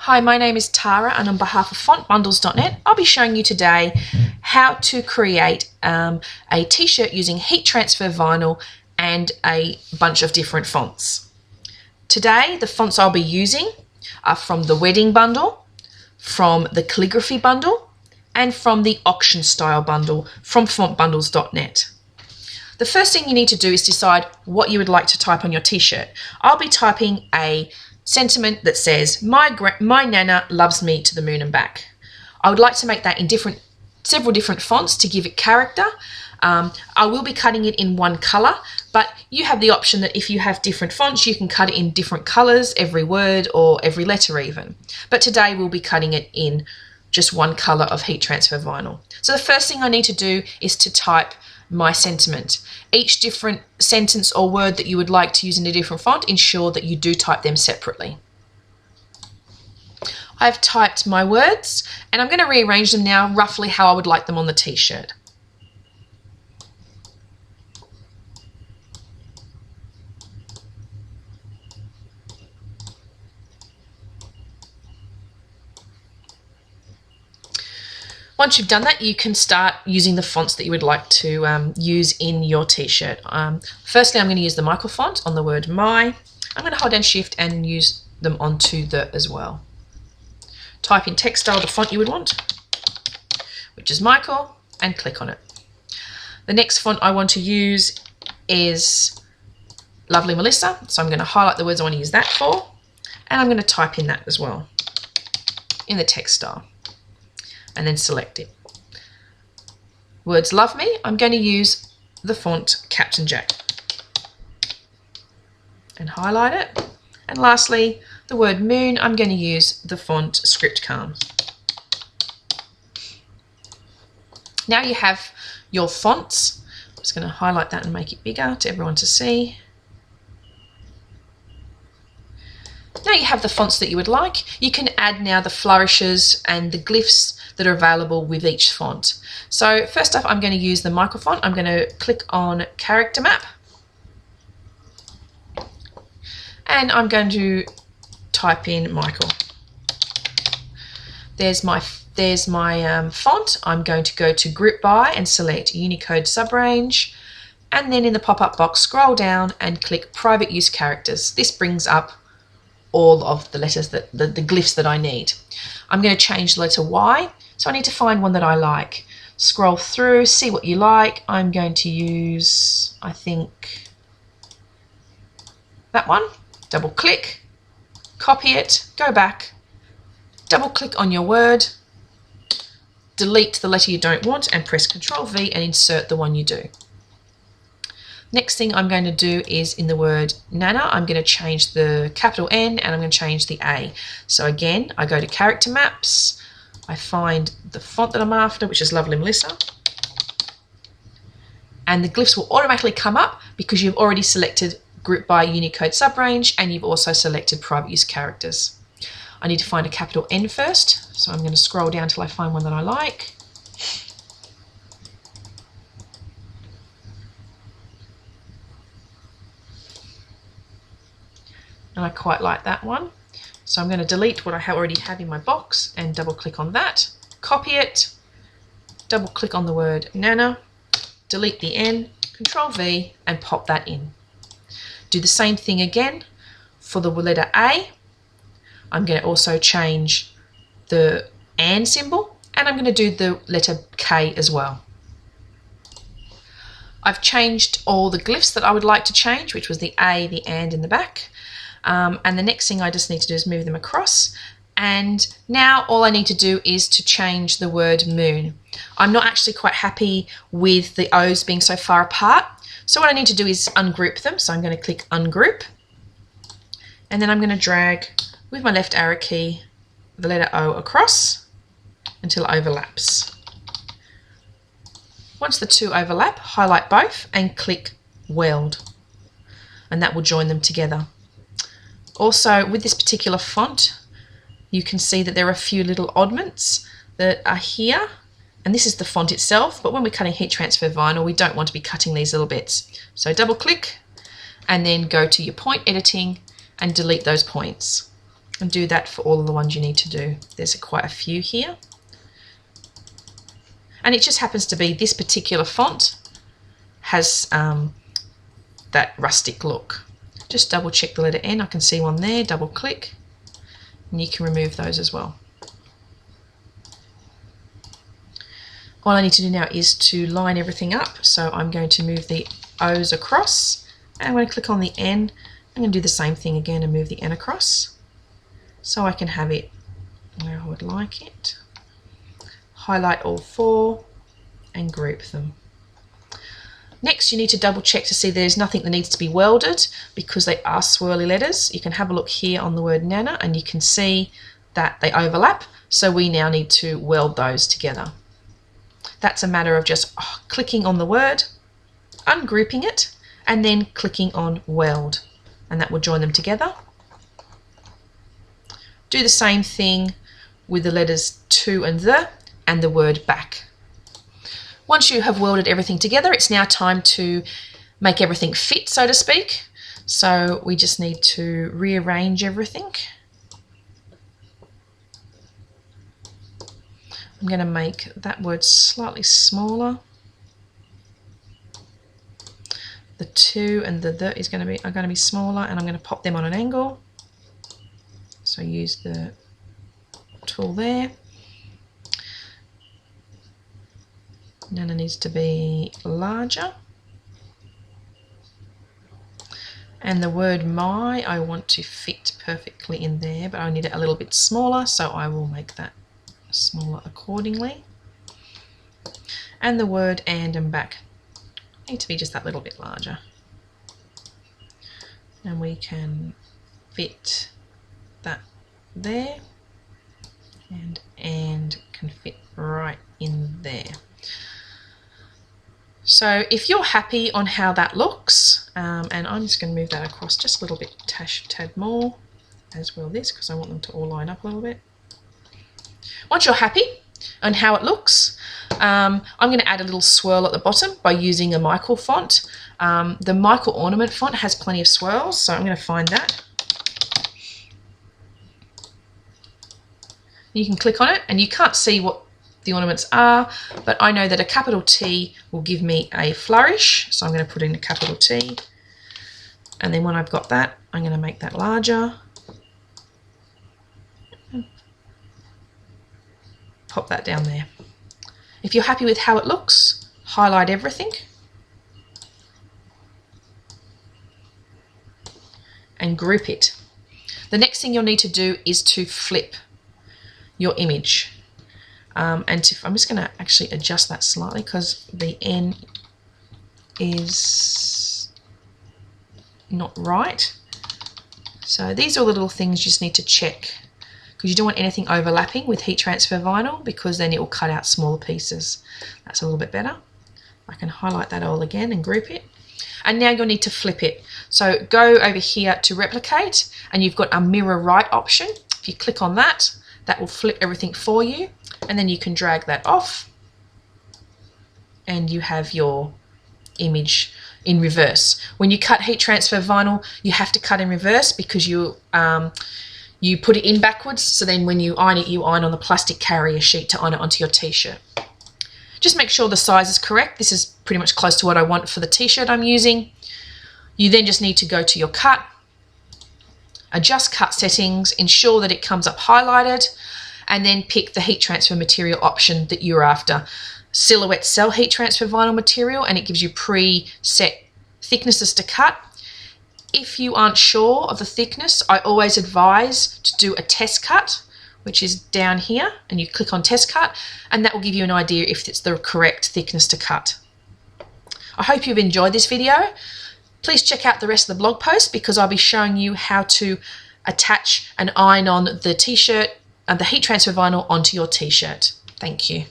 Hi, my name is Tara, and on behalf of fontbundles.net, I'll be showing you today how to create a t-shirt using heat transfer vinyl and a bunch of different fonts. Today, the fonts I'll be using are from the Wedding bundle, from the calligraphy bundle, and from the auction style bundle from fontbundles.net. The first thing you need to do is decide what you would like to type on your t-shirt. I'll be typing a sentiment that says, my Nana loves me to the moon and back. I would like to make that in several different fonts to give it character. I will be cutting it in one colour, but you have the option that if you have different fonts, you can cut it in different colours, every word or every letter even. But today we'll be cutting it in just one colour of heat transfer vinyl. So the first thing I need to do is to type my sentiment. Each different sentence or word that you would like to use in a different font, ensure that you do type them separately. I've typed my words and I'm going to rearrange them now roughly how I would like them on the t-shirt. Once you've done that, you can start using the fonts that you would like to use in your t-shirt. Firstly, I'm going to use the Michael font on the word my. I'm going to hold down Shift and use them onto the as well. Type in text style the font you would want, which is Michael, and click on it. The next font I want to use is Lovely Melissa, so I'm going to highlight the words I want to use that for, and I'm going to type in that as well in the text style. And then select it. Words love me, I'm going to use the font Captain Jack and highlight it. And lastly, the word moon, I'm going to use the font Script Calm. Now you have your fonts. I'm just going to highlight that and make it bigger to everyone to see. Now you have the fonts that you would like. You can add now the flourishes and the glyphs that are available with each font. So first off, I'm going to use the Michael font. I'm going to click on Character Map. And I'm going to type in Michael. There's my font. I'm going to go to Group By and select Unicode Subrange. And then in the pop-up box, scroll down and click Private Use Characters. This brings up all of the letters, the glyphs that I need. I'm going to change the letter Y, so I need to find one that I like. Scroll through, see what you like. I'm going to use, I think, that one. Double click, copy it, go back, double click on your word, delete the letter you don't want and press Ctrl V and insert the one you do. Next thing I'm going to do is in the word Nana, I'm going to change the capital N and I'm going to change the A. So again, I go to Character Maps, I find the font that I'm after, which is Lovely Melissa. And the glyphs will automatically come up because you've already selected Group By Unicode Subrange and you've also selected Private Use Characters. I need to find a capital N first, so I'm going to scroll down till I find one that I like. And I quite like that one. So I'm going to delete what I already have in my box and double click on that, copy it, double click on the word Nana, delete the N, Ctrl V and pop that in. Do the same thing again for the letter A. I'm going to also change the and symbol and I'm going to do the letter K as well. I've changed all the glyphs that I would like to change, which was the A, the and in the back. And the next thing I just need to do is move them across. And now all I need to do is to change the word moon. I'm not actually quite happy with the O's being so far apart. So what I need to do is ungroup them. So I'm going to click Ungroup. And then I'm going to drag with my left arrow key the letter O across until it overlaps. Once the two overlap, highlight both and click Weld. And that will join them together. Also, with this particular font, you can see that there are a few little oddments that are here, and this is the font itself, but when we're cutting heat transfer vinyl, we don't want to be cutting these little bits. So double click, and then go to your point editing and delete those points. And do that for all of the ones you need to do. There's quite a few here. And it just happens to be this particular font has that rustic look. Just double check the letter N. I can see one there, double click, and you can remove those as well. All I need to do now is to line everything up. So I'm going to move the O's across, and I'm going to click on the N. I'm going to do the same thing again and move the N across so I can have it where I would like it. Highlight all four and group them. Next, you need to double check to see there's nothing that needs to be welded because they are swirly letters. You can have a look here on the word Nana and you can see that they overlap. So we now need to weld those together. That's a matter of just clicking on the word, ungrouping it, and then clicking on weld, and that will join them together. Do the same thing with the letters to and the word back. Once you have welded everything together, it's now time to make everything fit, so to speak. So we just need to rearrange everything. I'm going to make that word slightly smaller. The to and the are going to be smaller, and I'm going to pop them on an angle. So use the tool there. Nana needs to be larger. And the word my, I want to fit perfectly in there, but I need it a little bit smaller, so I will make that smaller accordingly. And the word and back need to be just that little bit larger. And we can fit that there, and can fit right in there. So if you're happy on how that looks, and I'm just going to move that across just a little bit, tad more, as well this, because I want them to all line up a little bit. Once you're happy on how it looks, I'm going to add a little swirl at the bottom by using a Michael font. The Michael ornament font has plenty of swirls, so I'm going to find that. You can click on it, and you can't see what the ornaments are, but I know that a capital T will give me a flourish, so I'm going to put in a capital T, and then when I've got that, I'm going to make that larger, pop that down there. If you're happy with how it looks, highlight everything and group it. The next thing you'll need to do is to flip your image. I'm just going to actually adjust that slightly because the N is not right. So these are all the little things you just need to check, because you don't want anything overlapping with heat transfer vinyl, because then it will cut out smaller pieces. That's a little bit better. I can highlight that all again and group it. And now you'll need to flip it. So go over here to replicate, and you've got a mirror right option. If you click on that, that will flip everything for you. And then you can drag that off and you have your image in reverse. When you cut heat transfer vinyl, you have to cut in reverse because you put it in backwards, so then when you iron it, you iron on the plastic carrier sheet to iron it onto your t-shirt. Just make sure the size is correct. This is pretty much close to what I want for the t-shirt I'm using. You then just need to go to your cut, adjust cut settings, ensure that it comes up highlighted, and then pick the heat transfer material option that you're after. Silhouette Cell heat transfer vinyl material, and it gives you pre-set thicknesses to cut. If you aren't sure of the thickness, I always advise to do a test cut, which is down here, and you click on test cut, and that will give you an idea if it's the correct thickness to cut. I hope you've enjoyed this video. Please check out the rest of the blog post, because I'll be showing you how to attach and iron on the t-shirt and the heat transfer vinyl onto your t-shirt. Thank you.